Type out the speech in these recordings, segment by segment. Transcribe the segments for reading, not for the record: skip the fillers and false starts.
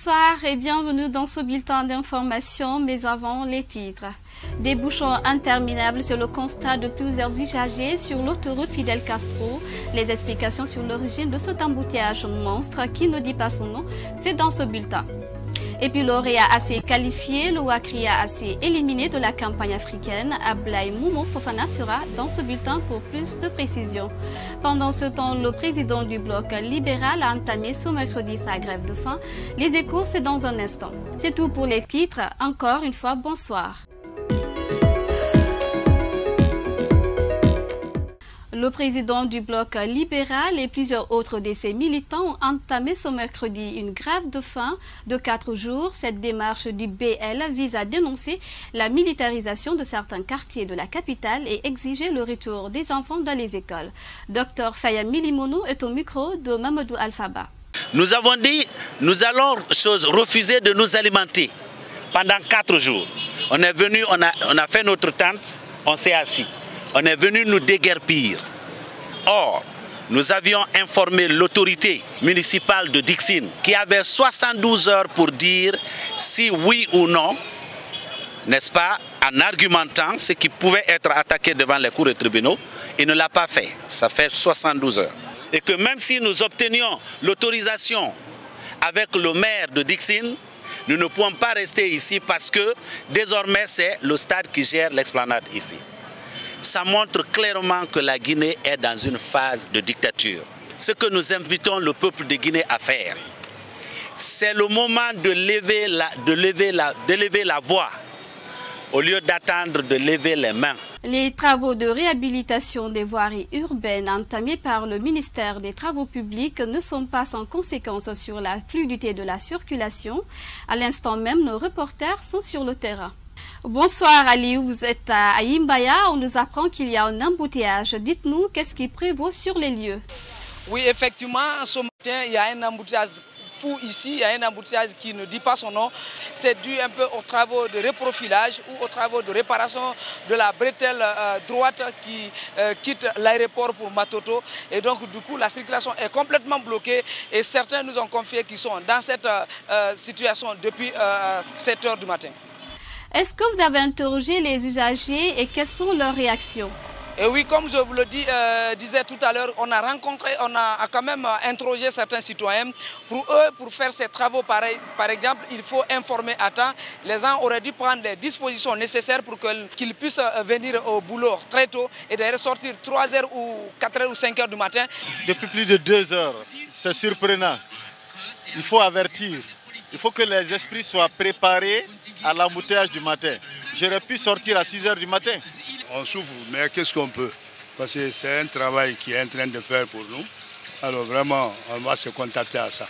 Bonsoir et bienvenue dans ce bulletin d'information, mais avant les titres. Des bouchons interminables, c'est le constat de plusieurs usagers sur l'autoroute Fidel Castro. Les explications sur l'origine de cet embouteillage monstre qui ne dit pas son nom, c'est dans ce bulletin. Et puis lauréat assez qualifié, le Wakria assez éliminé de la campagne africaine, Ablaye Momo Fofana sera dans ce bulletin pour plus de précision. Pendant ce temps, le président du bloc libéral a entamé ce mercredi sa grève de faim. Les échos, c'est dans un instant. C'est tout pour les titres. Encore une fois, bonsoir. Le président du bloc libéral et plusieurs autres de ses militants ont entamé ce mercredi une grève de faim de 4 jours. Cette démarche du BL vise à dénoncer la militarisation de certains quartiers de la capitale et exiger le retour des enfants dans les écoles. Dr Faya Milimono est au micro de Mamadou Alphaba. Nous avons dit, nous allons refuser de nous alimenter pendant 4 jours. On est venu, on a fait notre tente, on s'est assis. On est venu nous déguerpir. Or, nous avions informé l'autorité municipale de Dixine qui avait 72 heures pour dire si oui ou non, n'est-ce pas, en argumentant ce qui pouvait être attaqué devant les cours et tribunaux. Il ne l'a pas fait. Ça fait 72 heures. Et que même si nous obtenions l'autorisation avec le maire de Dixine, nous ne pouvons pas rester ici parce que désormais c'est le stade qui gère l'esplanade ici. Ça montre clairement que la Guinée est dans une phase de dictature. Ce que nous invitons le peuple de Guinée à faire, c'est le moment de lever la voix au lieu d'attendre de lever les mains. Les travaux de réhabilitation des voiries urbaines entamés par le ministère des Travaux publics ne sont pas sans conséquence sur la fluidité de la circulation. À l'instant même, nos reporters sont sur le terrain. Bonsoir Ali, vous êtes à Imbaya, on nous apprend qu'il y a un embouteillage. Dites-nous, qu'est-ce qui prévaut sur les lieux? Oui, effectivement, ce matin, il y a un embouteillage fou ici, il y a un embouteillage qui ne dit pas son nom. C'est dû un peu aux travaux de reprofilage ou aux travaux de réparation de la bretelle droite qui quitte l'aéroport pour Matoto. Et donc, du coup, la circulation est complètement bloquée et certains nous ont confié qu'ils sont dans cette situation depuis 7 heures du matin. Est-ce que vous avez interrogé les usagers et quelles sont leurs réactions? Et oui, comme je vous le disais tout à l'heure, on a quand même interrogé certains citoyens. Pour eux, pour faire ces travaux pareils, par exemple, il faut informer à temps. Les gens auraient dû prendre les dispositions nécessaires pour qu'ils puissent venir au boulot très tôt et d'ailleurs sortir 3h ou 4h ou 5h du matin. Depuis plus de 2 heures, c'est surprenant. Il faut avertir. Il faut que les esprits soient préparés à l'embouteillage du matin. J'aurais pu sortir à 6 h du matin. On souffre, mais qu'est-ce qu'on peut? Parce que c'est un travail qui est en train de faire pour nous. Alors vraiment, on va se contacter à ça.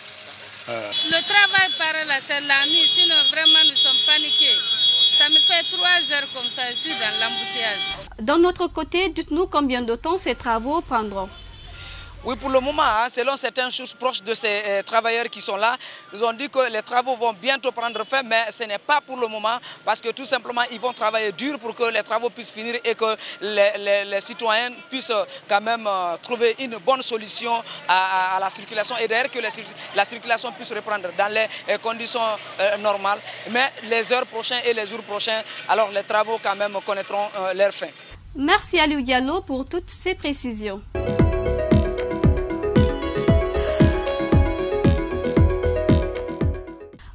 Le travail par là, c'est la nuit, sinon vraiment nous sommes paniqués. Ça me fait 3 heures comme ça, je suis dans l'embouteillage. D'un autre côté, dites-nous combien de temps ces travaux prendront? Oui, pour le moment, selon certaines sources proches de ces travailleurs qui sont là, ils ont dit que les travaux vont bientôt prendre fin, mais ce n'est pas pour le moment parce que tout simplement, ils vont travailler dur pour que les travaux puissent finir et que les citoyens puissent quand même trouver une bonne solution à la circulation et d'ailleurs que la circulation puisse reprendre dans les conditions normales. Mais les heures prochaines et les jours prochains, alors les travaux quand même connaîtront leur fin. Merci Aliou Diallo pour toutes ces précisions.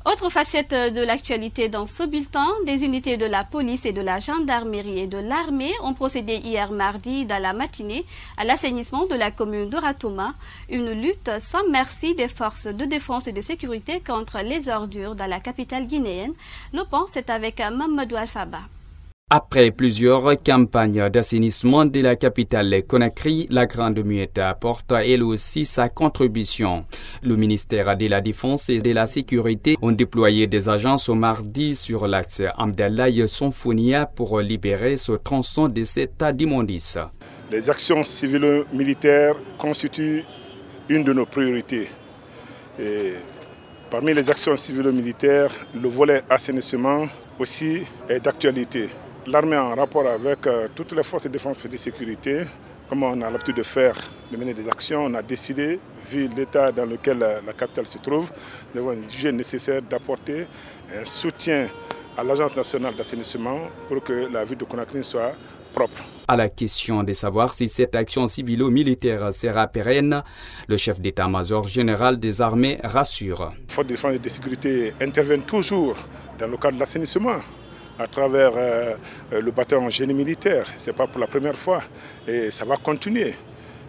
Autre facette de l'actualité dans ce bulletin, des unités de la police et de la gendarmerie et de l'armée ont procédé hier mardi dans la matinée à l'assainissement de la commune de Ratouma, une lutte sans merci des forces de défense et de sécurité contre les ordures dans la capitale guinéenne. Le point, c'est avec Mamadou Alphaba. Après plusieurs campagnes d'assainissement de la capitale Conakry, la Grande Muette apporte elle aussi sa contribution. Le ministère de la Défense et de la Sécurité ont déployé des agents ce mardi sur l'axe Amdalaï-Sonfonia pour libérer ce tronçon de cet état d'immondice. Les actions civilo-militaires constituent une de nos priorités. Et parmi les actions civilo-militaires, le volet assainissement aussi est d'actualité. L'armée en rapport avec toutes les forces de défense et de sécurité, comme on a l'habitude de faire de mener des actions. On a décidé, vu l'état dans lequel la capitale se trouve, nous avons jugé nécessaire d'apporter un soutien à l'Agence nationale d'assainissement pour que la ville de Conakry soit propre. À la question de savoir si cette action civilo-militaire sera pérenne, le chef d'état-major général des armées rassure. Les forces de défense et de sécurité interviennent toujours dans le cadre de l'assainissement à travers le bataillon génie militaire. Ce n'est pas pour la première fois et ça va continuer.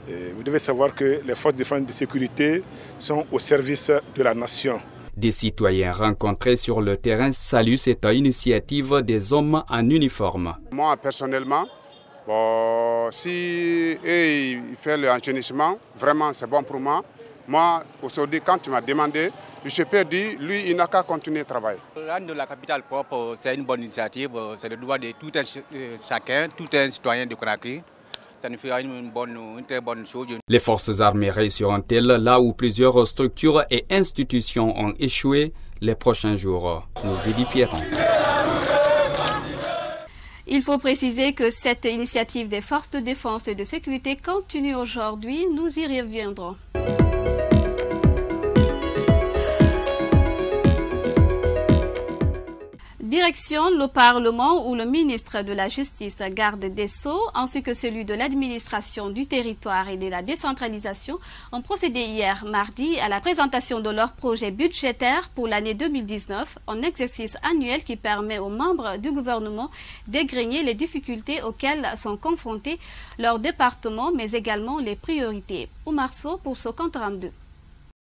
Et vous devez savoir que les forces de défense et de sécurité sont au service de la nation. Des citoyens rencontrés sur le terrain saluent cette initiative des hommes en uniforme. Moi, personnellement, si ils font le assainissement, vraiment c'est bon pour moi. Moi, aujourd'hui, quand tu m'as demandé, je peux dire, lui, il n'a qu'à continuer à travailler. Rendre la capitale propre, c'est une bonne initiative. C'est le droit de tout un chacun, tout un citoyen de Conakry. Ça nous fera une très bonne chose. Les forces armées réussiront-elles là où plusieurs structures et institutions ont échoué les prochains jours? Nous édifierons. Il faut préciser que cette initiative des forces de défense et de sécurité continue aujourd'hui. Nous y reviendrons. Direction le Parlement où le ministre de la Justice, garde des Sceaux, ainsi que celui de l'administration du territoire et de la décentralisation ont procédé hier mardi à la présentation de leur projet budgétaire pour l'année 2019, un exercice annuel qui permet aux membres du gouvernement d'égrener les difficultés auxquelles sont confrontés leurs départements, mais également les priorités. Oumar Sow pour ce compte rendu.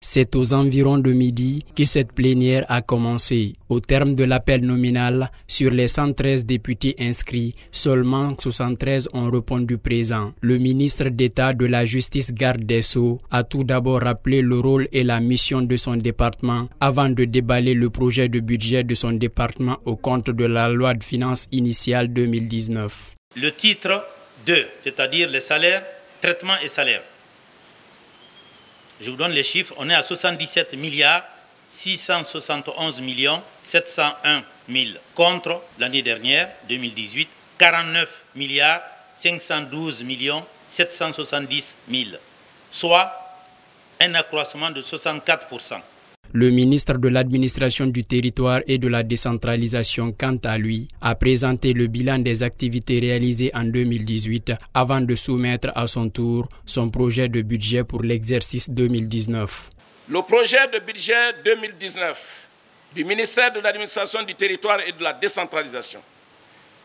C'est aux environs de midi que cette plénière a commencé. Au terme de l'appel nominal, sur les 113 députés inscrits, seulement 73 ont répondu présent. Le ministre d'État de la Justice, garde des Sceaux, a tout d'abord rappelé le rôle et la mission de son département avant de déballer le projet de budget de son département au compte de la loi de finances initiale 2019. Le titre 2, c'est-à-dire les salaires, traitement et salaires. Je vous donne les chiffres, on est à 77 milliards 671 millions 701 000 contre l'année dernière, 2018, 49 milliards 512 millions 770 000, soit un accroissement de 64%. Le ministre de l'Administration du territoire et de la décentralisation, quant à lui, a présenté le bilan des activités réalisées en 2018 avant de soumettre à son tour son projet de budget pour l'exercice 2019. Le projet de budget 2019 du ministère de l'Administration du territoire et de la décentralisation,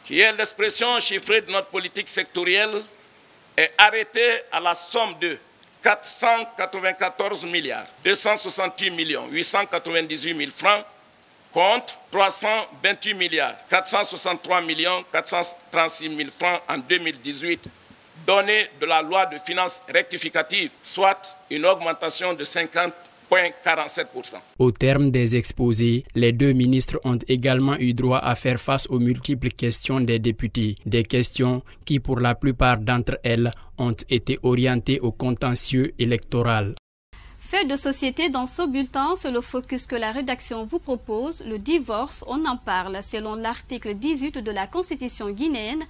qui est l'expression chiffrée de notre politique sectorielle, est arrêté à la somme de 494 milliards 268 millions 898 000 francs contre 328 milliards 463 millions 436 000 francs en 2018, données de la loi de finances rectificative, soit une augmentation de 50,47%. Au terme des exposés, les deux ministres ont également eu droit à faire face aux multiples questions des députés, des questions qui, pour la plupart d'entre elles, ont été orientées au contentieux électoral. Fait de société dans ce bulletin, c'est le focus que la rédaction vous propose. Le divorce, on en parle. Selon l'article 18 de la Constitution guinéenne,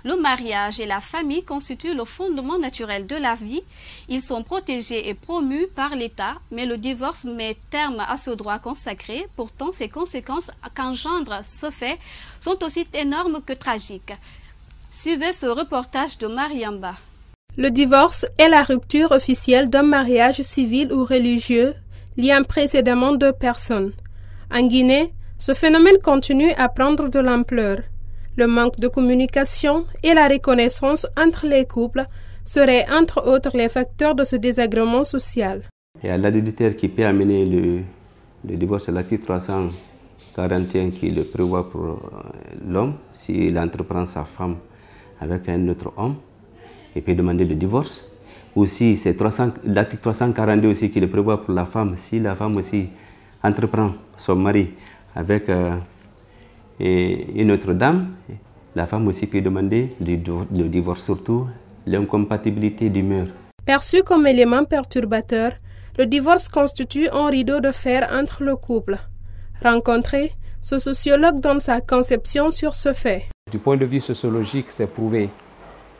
le mariage et la famille constituent le fondement naturel de la vie. Ils sont protégés et promus par l'État, mais le divorce met terme à ce droit consacré. Pourtant, ces conséquences qu'engendre ce fait sont aussi énormes que tragiques. Suivez ce reportage de Mariamba. Le divorce est la rupture officielle d'un mariage civil ou religieux liant précédemment deux personnes. En Guinée, ce phénomène continue à prendre de l'ampleur. Le manque de communication et la reconnaissance entre les couples seraient entre autres les facteurs de ce désagrément social. Il y a l'adultère qui peut amener le divorce, l'article 341 qui le prévoit pour l'homme s'il entreprend sa femme avec un autre homme. Il peut demander le divorce. Aussi, c'est l'article 342 aussi qui le prévoit pour la femme. Si la femme aussi entreprend son mari avec une autre dame, la femme aussi peut demander le divorce, surtout l'incompatibilité d'humeur. Perçu comme élément perturbateur, le divorce constitue un rideau de fer entre le couple. Rencontré, ce sociologue donne sa conception sur ce fait. Du point de vue sociologique, c'est prouvé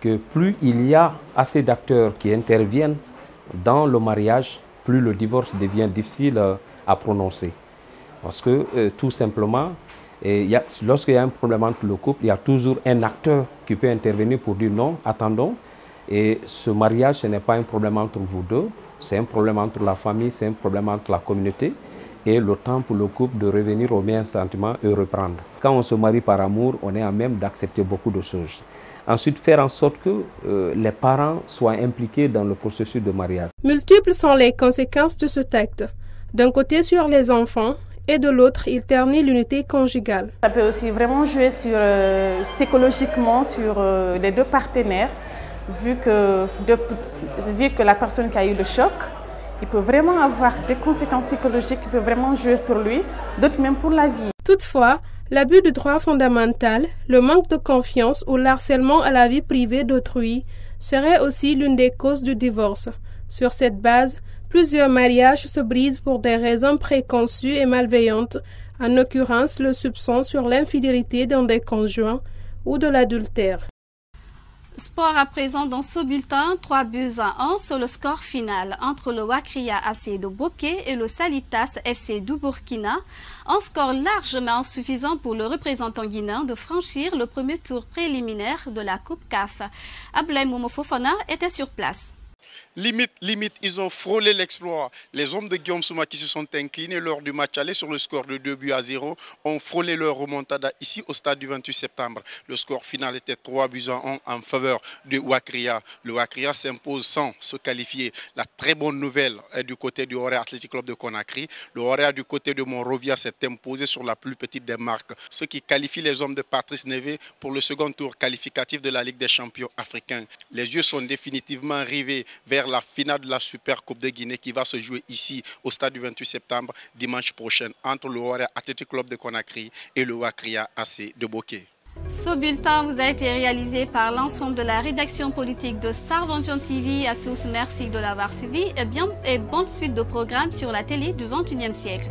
que plus il y a assez d'acteurs qui interviennent dans le mariage, plus le divorce devient difficile à prononcer. Parce que tout simplement, lorsqu'il y a un problème entre le couple, il y a toujours un acteur qui peut intervenir pour dire non, attendons. Et ce mariage, ce n'est pas un problème entre vous deux, c'est un problème entre la famille, c'est un problème entre la communauté. Et le temps pour le couple de revenir aux meilleurs sentiments et reprendre. Quand on se marie par amour, on est à même d'accepter beaucoup de choses. Ensuite, faire en sorte que les parents soient impliqués dans le processus de mariage. Multiples sont les conséquences de cet acte. D'un côté sur les enfants et de l'autre, il ternit l'unité conjugale. Ça peut aussi vraiment jouer psychologiquement sur les deux partenaires, vu que la personne qui a eu le choc, il peut vraiment avoir des conséquences psychologiques qui peuvent vraiment jouer sur lui, d'autres même pour la vie. Toutefois, l'abus de droit fondamental, le manque de confiance ou l'harcèlement à la vie privée d'autrui serait aussi l'une des causes du divorce. Sur cette base, plusieurs mariages se brisent pour des raisons préconçues et malveillantes, en l'occurrence le soupçon sur l'infidélité d'un des conjoints ou de l'adultère. Sport à présent dans ce bulletin, 3-1 sur le score final entre le Wakria AC de Boké et le Salitas FC du Burkina. Un score largement insuffisant pour le représentant guinéen de franchir le premier tour préliminaire de la Coupe CAF. Ablaye Momo Fofana était sur place. Limite, ils ont frôlé l'exploit. Les hommes de Guillaume Souma qui se sont inclinés lors du match aller sur le score de 2-0 ont frôlé leur remontada ici au stade du 28 septembre. Le score final était 3-1 en faveur de Wakria. Le Wakria s'impose sans se qualifier. La très bonne nouvelle est du côté du Horea Athletic Club de Conakry. Le Horea du côté de Monrovia s'est imposé sur la plus petite des marques, ce qui qualifie les hommes de Patrice Neve pour le second tour qualificatif de la Ligue des champions africains. Les yeux sont définitivement rivés vers la finale de la Super Coupe de Guinée qui va se jouer ici au stade du 28 septembre dimanche prochain entre le Horea Athletic Club de Conakry et le Wakria AC de Boké. Ce bulletin vous a été réalisé par l'ensemble de la rédaction politique de Star Vision TV. À tous, merci de l'avoir suivi et bonne suite de programmes sur la télé du 21e siècle.